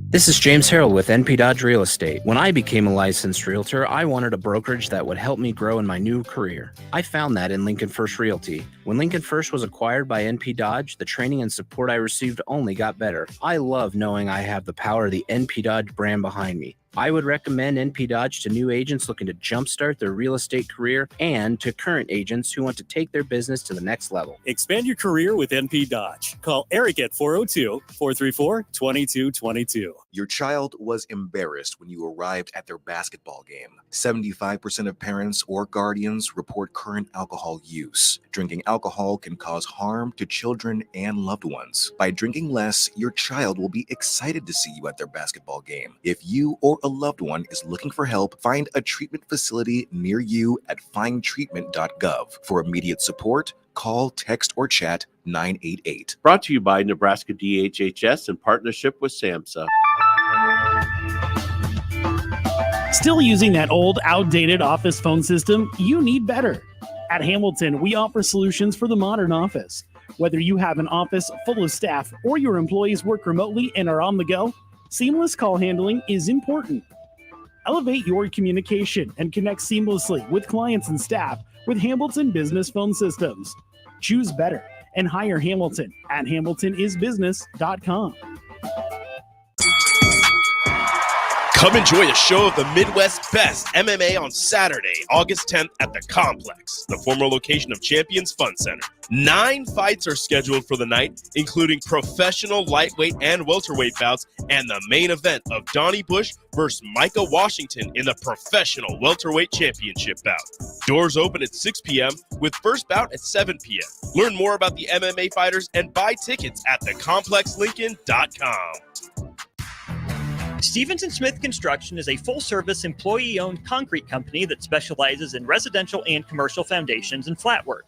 This is James Harrell with NP Dodge Real Estate. When I became a licensed realtor, I wanted a brokerage that would help me grow in my new career. I found that in Lincoln First Realty. When Lincoln First was acquired by NP Dodge, the training and support I received only got better. I love knowing I have the power of the NP Dodge brand behind me. I would recommend NP Dodge to new agents looking to jumpstart their real estate career and to current agents who want to take their business to the next level. Expand your career with NP Dodge. Call Eric at 402-434-2222. Your child was embarrassed when you arrived at their basketball game. 75% of parents or guardians report current alcohol use. Drinking alcohol can cause harm to children and loved ones. By drinking less, your child will be excited to see you at their basketball game. If you or a loved one is looking for help, find a treatment facility near you at findtreatment.gov. For immediate support, call, text, or chat 988. Brought to you by Nebraska DHHS in partnership with SAMHSA. Still using that old, outdated office phone system? You need better. At Hamilton, we offer solutions for the modern office. Whether you have an office full of staff or your employees work remotely and are on the go, seamless call handling is important. Elevate your communication and connect seamlessly with clients and staff with Hamilton Business Phone Systems. Choose better and hire Hamilton at hamiltonisbusiness.com. Come enjoy a show of the Midwest's best MMA on Saturday, August 10th at the Complex, the former location of Champions Fun Center. 9 fights are scheduled for the night, including professional lightweight and welterweight bouts and the main event of Donnie Bush versus Micah Washington in the professional welterweight championship bout. Doors open at 6 p.m. with first bout at 7 p.m. Learn more about the MMA fighters and buy tickets at thecomplexlincoln.com. Stevenson Smith Construction is a full-service, employee-owned concrete company that specializes in residential and commercial foundations and flat work.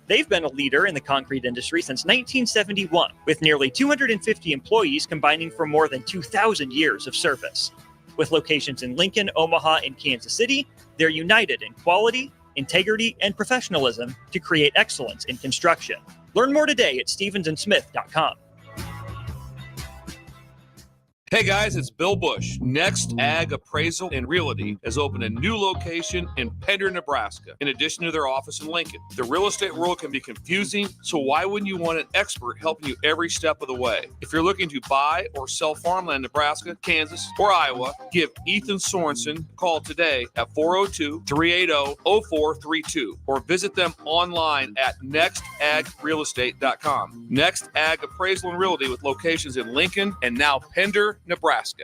They've been a leader in the concrete industry since 1971, with nearly 250 employees combining for more than 2,000 years of service. With locations in Lincoln, Omaha, and Kansas City, they're united in quality, integrity, and professionalism to create excellence in construction. Learn more today at stevensonsmith.com. Hey guys, it's Bill Bush. Next Ag Appraisal and Realty has opened a new location in Pender, Nebraska, in addition to their office in Lincoln. The real estate world can be confusing, so why wouldn't you want an expert helping you every step of the way? If you're looking to buy or sell farmland in Nebraska, Kansas, or Iowa, give Ethan Sorensen a call today at 402-380-0432 or visit them online at nextagrealestate.com. Next Ag Appraisal and Realty with locations in Lincoln and now Pender, Nebraska.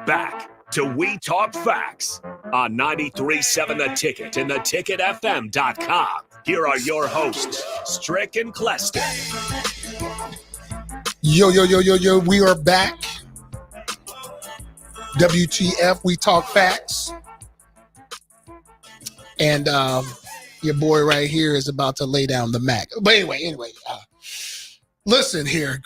Back to We Talk Facts on 93.7 The Ticket and theticketfm.com. Here are your hosts, Strick and Clester. Yo, we are back. WTF, We Talk Facts. And your boy right here is about to lay down the Mac. But anyway, listen here.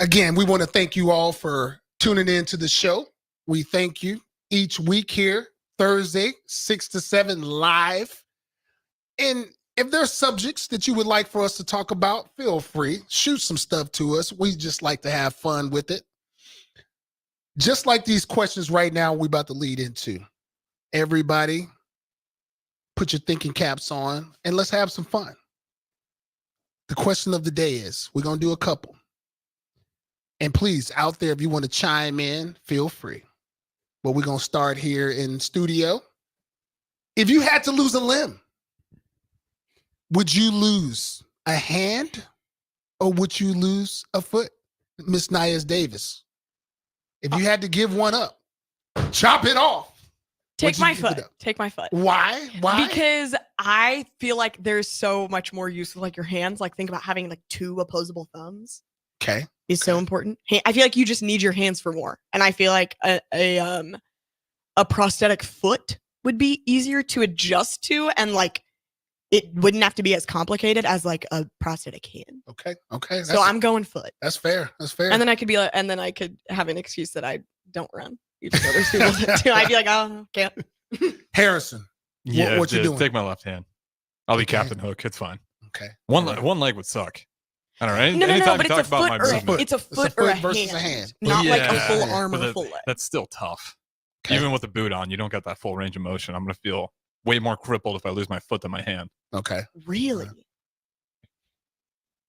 Again, we want to thank you all for tuning in to the show. We thank you each week here, Thursday, 6 to 7 live. And if there's subjects that you would like for us to talk about, feel free. Shoot some stuff to us. We just like to have fun with it. Just like these questions right now we're about to lead into. Everybody, put your thinking caps on and let's have some fun. The question of the day is, we're going to do a couple. And please, out there, if you want to chime in, feel free. But we're going to start here in studio. If you had to lose a limb, would you lose a hand or would you lose a foot? Miss Nias Davis. If you had to give one up, chop it off. Take my foot. Take my foot. Why? Because I feel like there's so much more use with like your hands. Like think about having like 2 opposable thumbs. Okay. is so important. I feel like you just need your hands for more. And I feel like a prosthetic foot would be easier to adjust to, and like it wouldn't have to be as complicated as like a prosthetic hand. Okay. Okay. So I'm going foot. That's fair. That's fair. And then I could be like, and then I could have an excuse that I don't run. Even though there's people that do. I'd be like, oh, can't. Harrison. Yeah, what you doing? Take my left hand. I'll be Captain Hook. It's fine. Okay. One leg would suck. I don't know. No, but you it's a talk about foot my or movement, it's a foot or a versus hand, a hand. not like a Yeah, full arm but or a full leg. that's still tough. Okay. Even with the boot on, you don't get that full range of motion. I'm gonna feel way more crippled if I lose my foot than my hand. Okay. Really?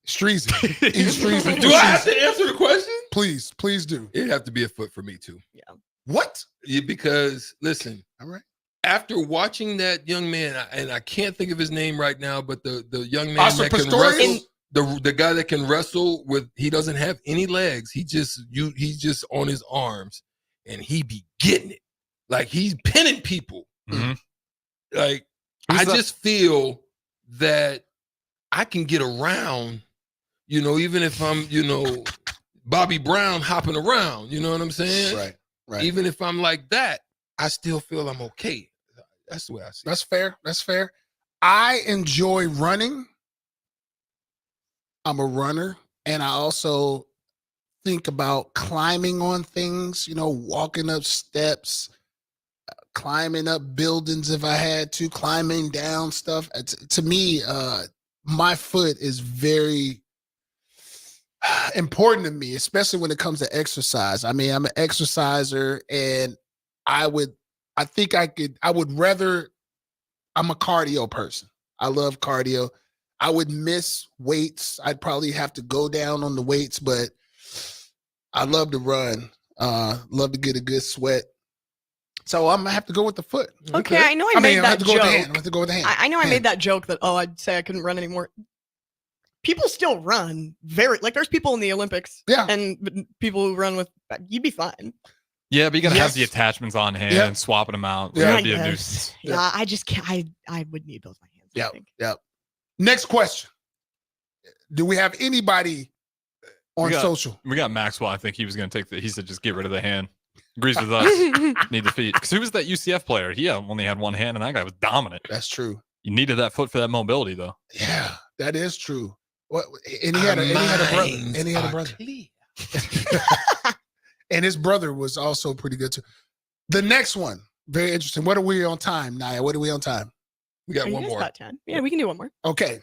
Streezy. Streezy. Do I have to answer the question? Please do. It'd have to be a foot for me too. Yeah. What? Yeah, because listen. All right. After watching that young man, and I can't think of his name right now, but the young man Oscar that can Pistorius? wrestle, the guy that can wrestle with, he doesn't have any legs. He's just on his arms, and he be getting it. Like he's pinning people. Mhm. Like I just feel that I can get around, even if I'm, Bobby Brown hopping around. You know what I'm saying? Right. Right. Even if I'm like that, I still feel I'm okay. That's the way I see it. That's fair. That's fair. I enjoy running. I'm a runner. And I also think about climbing on things, walking up steps, climbing up buildings if I had to, climbing down stuff. To me, my foot is very important to me, especially when it comes to exercise. I mean, I'm an exerciser, and I'm a cardio person. I love cardio. I would miss weights. I'd probably have to go down on the weights, but I love to run. Love to get a good sweat. So I'm gonna have to go with the foot. Okay, I know I made that joke. I have to go with the hand. I know I made that joke that, I'd say I couldn't run anymore. People still run there's people in the Olympics and people who run with, you'd be fine. Yeah, but you gotta have the attachments on hand and swapping them out. Yeah. That'd be a nuisance. Yeah, I just can't. I would need both my hands. I think. Yep. Next question. Do we have anybody on social? We got Maxwell. I think he was gonna he said just get rid of the hand. Agrees with us. Need the feet. Because who was that UCF player? He only had one hand, and that guy was dominant. That's true. You needed that foot for that mobility, though. Yeah, that is true. What? And he had a brother. And his brother was also pretty good too. The next one, very interesting. What are we on time, Naya? What are we on time? We got one more. About 10. Yeah, we can do one more. Okay.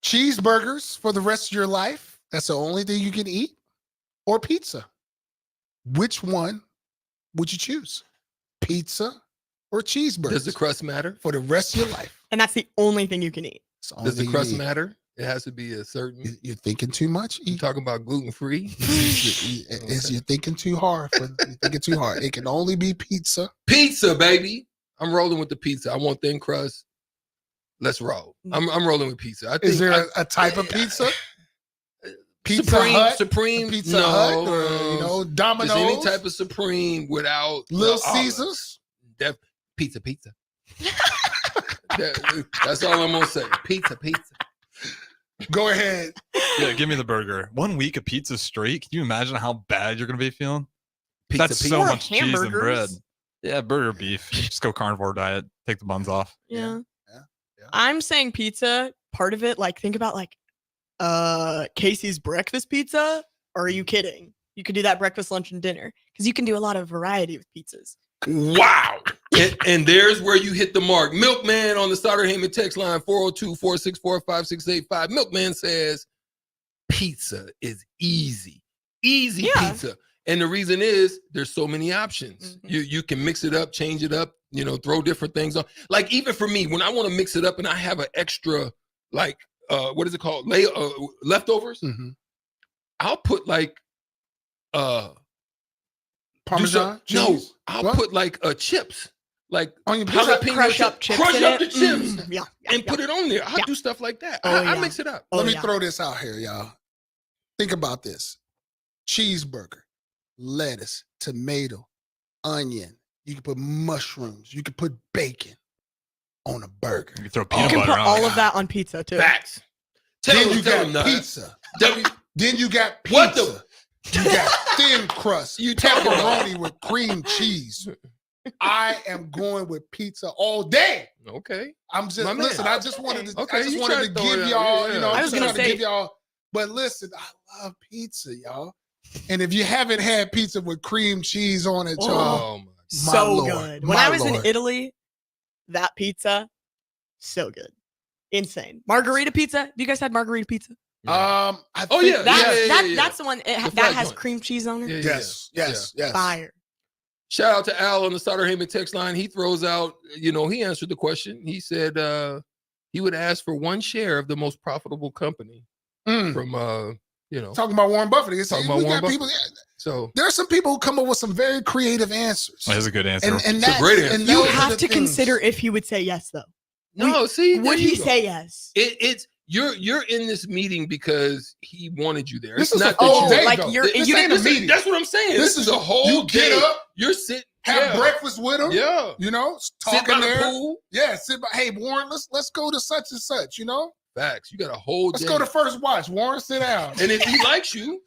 Cheeseburgers for the rest of your life. That's the only thing you can eat. Or pizza. Which one would you choose? Pizza or cheeseburgers? Does the crust matter? For the rest of your life. And that's the only thing you can eat. Does the crust matter? It has to be a certain. You're thinking too much. You talking about gluten free? You're thinking too hard. You're thinking too hard. It can only be pizza. Pizza, baby. I'm rolling with the pizza. I want thin crust. Let's roll. I'm rolling with pizza. I think, Is there a type of pizza? Pizza Supreme, Pizza Hut, or Domino's. Just any type of Supreme without Little Caesars. Pizza. That's all I'm gonna say. Pizza. Go ahead. Yeah, give me the burger. 1 week of pizza straight. Can you imagine how bad you're gonna be feeling? That's so Or much cheese and bread. hamburgers. Yeah, burger beef. Just go carnivore diet. Take the buns off. Yeah. I'm saying pizza, part of it, think about Casey's breakfast pizza. Or are you kidding? You could do that breakfast, lunch, and dinner. Because you can do a lot of variety with pizzas. Wow. and there's where you hit the mark. Milkman on the Starter Heyman text line 402-464-5685. Milkman says pizza is easy. Easy pizza. And the reason is there's so many options. Mm-hmm. You can mix it up, change it up, throw different things on. Like even for me, when I want to mix it up and I have an extra, what is it called? Leftovers. Mm-hmm. I'll put Parmesan cheese? No, I'll put chips. On your jalapeno crush up chips. Crush in up it. the chips and put it on there. I'll do stuff like that. Oh, I mix it up. Let me throw this out here, y'all. Think about this. Cheeseburger, lettuce, tomato, onion. You can put mushrooms. You can put bacon on a burger. You can throw You peanut can butter put on all it. of that on pizza too. Facts. Then you tell him got not. pizza. Then you got pizza. What the? You got thin crust. You talking about? Pepperoni with cream cheese. I am going with pizza all day. Okay. I'm just My man. listen. I just wanted to. Okay, I just you wanted tried to to throw it give out. y'all. Yeah. You know, I I was just gonna wanted to say- give y'all. But listen, I love pizza, y'all. And if you haven't had pizza with cream cheese on it, y'all, Oh my. So Lord, good. When my I was in Lord. Italy, that pizza, so good. Insane. Margarita pizza. Have you guys had margarita pizza? I Oh, think yeah. That's the one The that flat has joint. cream cheese on it. Yeah, Yes. Fire. Shout out to Al on the Starter Heyman text line. He throws out, he answered the question. He said he would ask for 1 share of the most profitable company from, Talking about Warren Buffett. It's, Talking we about got Warren Buffett. people. So There are some people who come up with some very creative answers. That's a good answer. And It's a that's, great answer. and You those are have the to things. consider if he would say yes, though. no, see, there Would you he go. say yes? It's you're in this meeting because he wanted you there. This It's is not a whole that day. you like though. you're- This you ain't didn't- a meeting. That's what I'm saying. This is a whole You get day. up, You're sitting, have breakfast with him. Yeah. You know, Sit talking by the there. pool. Yeah, sit by. Hey, Warren, let's go to such and such. You know, Facts. You got a whole let's day. go to First Watch. Warren, sit down. And if he likes you,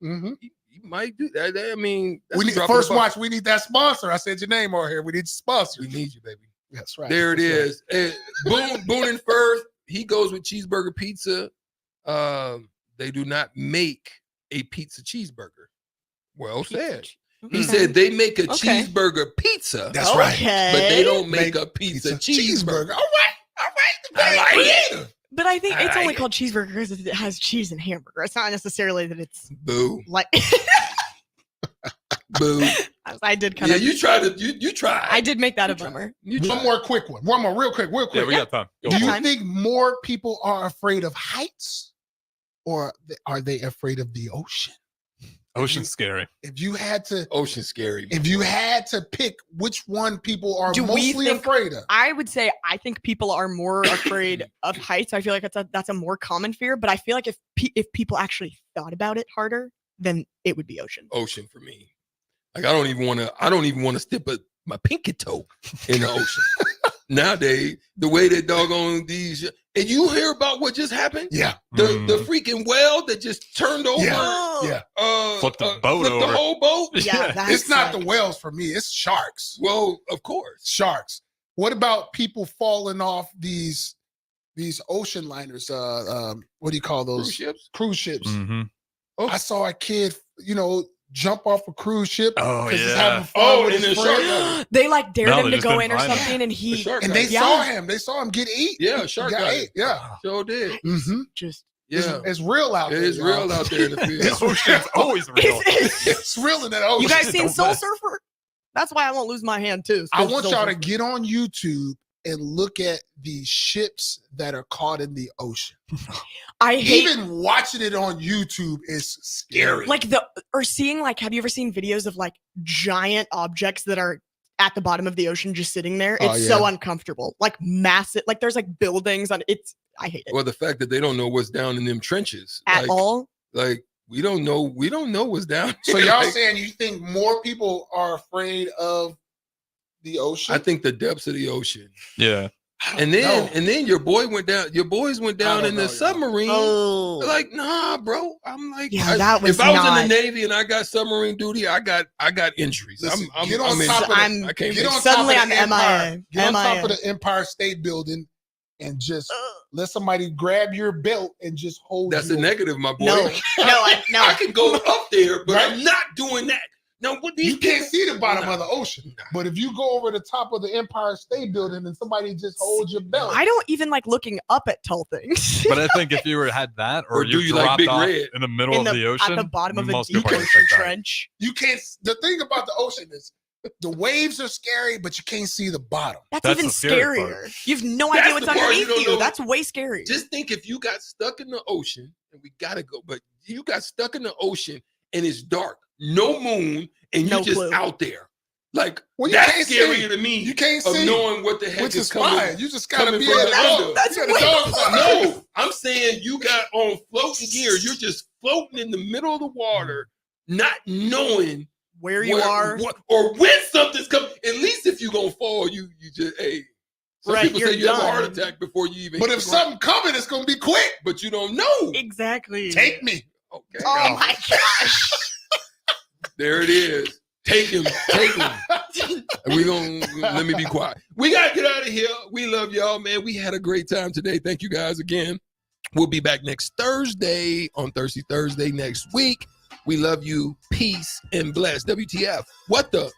Mm-hmm. he might do that. I mean, that's We a need drop in the First bucket. Watch. We need that sponsor. I said your name on here. We need sponsor. We need you, baby. That's right. There it That's right. is. Boone and Firth. He goes with cheeseburger pizza. They do not make a pizza cheeseburger. Well said. He said they make a Okay. cheeseburger pizza. That's right. But they don't Make make a pizza cheeseburger. cheeseburger. All right. I like it. But I think I it's only like it. called cheeseburger because it has cheese and hamburger. It's not necessarily that it's Boo. like Boo. I did kind Yeah, of. you tried to. You tried. I did make that a bummer. One more quick one. One more real quick. Yeah, we got time. Go Do for you it. think more people are afraid of heights or are they afraid of the ocean? Ocean's scary. If you had to Ocean scary. if you had to pick which one people are Do we mostly think- afraid of. I would say I think people are more afraid of heights. I feel like that's a more common fear. But I feel like if people actually thought about it harder, then it would be ocean. Ocean for me. Like I don't even want to step my pinky toe in the ocean. Nowadays, the way that doggone these and you hear about what just happened? Yeah. The freaking whale that just turned over. Yeah. Flipped the boat flipped over. the whole boat. Yeah, that's It's not the whales for me, it's sharks. Well, of course. Sharks. What about people falling off these ocean liners? What do you call those? Cruise ships. Cruise ships. Mm-hmm. I saw a kid, jump off a cruise ship Oh, he's yeah. having fun with and his the shark friends. got him. They like dared No, him they to just go couldn't in or find him. something, and The he shark And got they him. saw him. They saw him get eat. Yeah, shark Got got ate. him. Yeah. Sure did. Mm-hmm. just Yeah. It's real out It there. is y'all. real out there in the field. It's Ocean's always real. It's real in that ocean. You guys seen Don't Soul mess. Surfer? That's why I won't lose my hand too. I want Soul y'all to Surfer. get on YouTube and look at the ships that are caught in the ocean. I hate Even watching it on YouTube is scary. like seeing like. Have you ever seen videos of like giant objects that are at the bottom of the ocean just sitting there? Oh, It's yeah. so uncomfortable. Like massive. Like there's like buildings on. I hate it Well, the fact that they don't know what's down in them trenches at all. Like we don't know what's down. So here. y'all Like, saying you think more people are afraid of the ocean? I think the depths of the ocean. Yeah. And then your boys went down don't in know, the y'all. submarine. Oh, Like, nah, bro. I'm like, Yeah, that was if I was in not- the Navy and I got submarine duty, I got injuries. Listen, I'm get on in- top of the- I'm- I can't Get make on Suddenly top of the I'm Empire. MIA. Get on top MIA. of the Empire State Building and just let somebody grab your belt and just hold That's you. a negative, my boy. No, no. I can go up there, but Right? I'm not doing that. Now, what these You can't see the bottom Nah. of the ocean. But if you go over the top of the Empire State Building and somebody just holds your belt. I don't even like looking up at tall things. But I think if you had that, or, Or do you you like dropped Big off Red? in the middle in of the ocean, at the bottom of a most deep people are gonna ocean take that. trench. You can't. The thing about the ocean is the waves are scary, but you can't see the bottom. That's That's even the scary part. scarier. You have no That's idea what's the part you underneath don't you. know. That's way scarier. Just think if you got stuck in the ocean and we gotta go, but you got stuck in the ocean and it's dark, no moon, and No you just clue. out there. Like Well, you that's can't scarier see. to me. You can't of see, knowing what the heck which is is coming. fine. You just gotta coming be from at the the under. dog. That's You got way a dog side. No, I'm saying you got on floating gear. You're just floating in the middle of the water, not knowing Where you are. or when something's coming. At least if you're gonna fall, you just hey. Some Right, people say you're you have a done. heart attack before you even. But hit if the ground. something coming, it's gonna be quick. But you don't know. Exactly. Take me. Okay. Oh my gosh. There it is. Take him. And we gonna let me be quiet. We gotta get out of here. We love y'all, man. We had a great time today. Thank you guys again. We'll be back next Thursday on Thirsty Thursday next week. We love you. Peace and bless. WTF. What the?